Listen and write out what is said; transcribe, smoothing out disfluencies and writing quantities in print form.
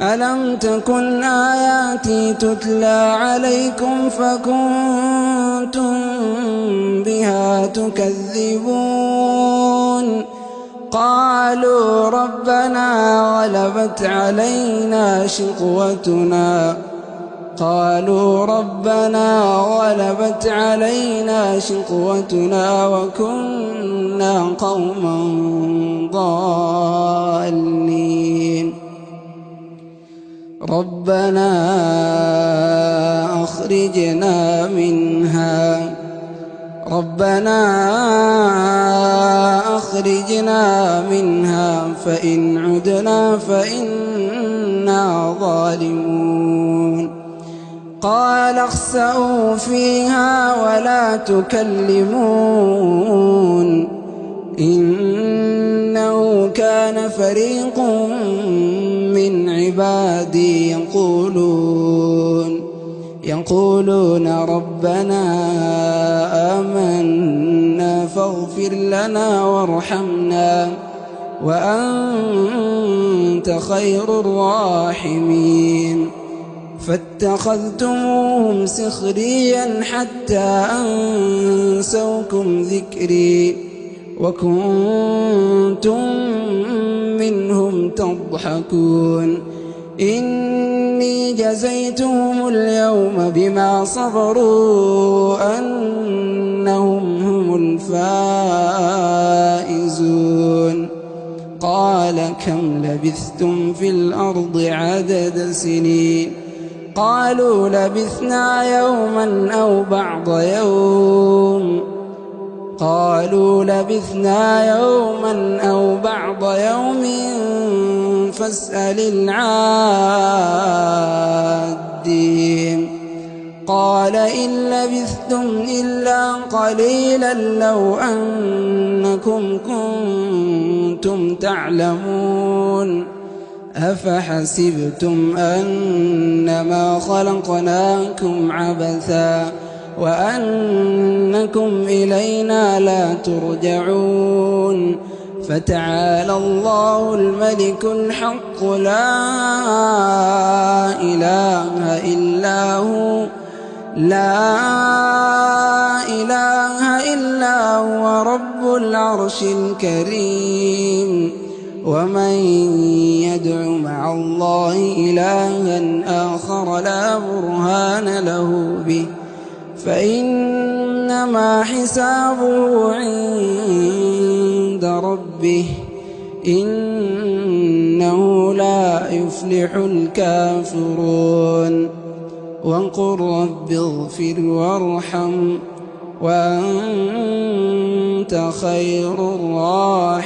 ألم تكن آياتي تتلى عليكم فكنتم بها تكذبون قالوا ربنا غلبت علينا شقوتنا وكنا قوما ضالين ربنا أخرجنا منها فإن عدنا فإنا ظالمون قال اخسئوا فيها ولا تكلمون إنه كان فريق من عبادي يقولون ربنا آمنا فاغفر لنا وارحمنا وأنت خير الراحمين فاتخذتموهم سخريا حتى أنسوكم ذكري وكنتم منهم تضحكون إني جزيتهم اليوم بما صبروا أنهم هم الفائزون قال كم لبثتم في الأرض عدد سنين قالوا لبثنا يوما أو بعض يوم يوم فاسأل العادين قال إن لبثتم إلا قليلا لو أنكم كنتم تعلمون أفحسبتم أنما خلقناكم عبثا وأنكم إلينا لا ترجعون فتعالى الله الملك الحق لا إله إلا هو رب العرش الكريم ومن يدع مع الله إلها آخر لا برهان له به فإنما حسابه عند ربه إنه لا يفلح الكافرون وقل رب اغفر وارحم وأنت خير الراحمين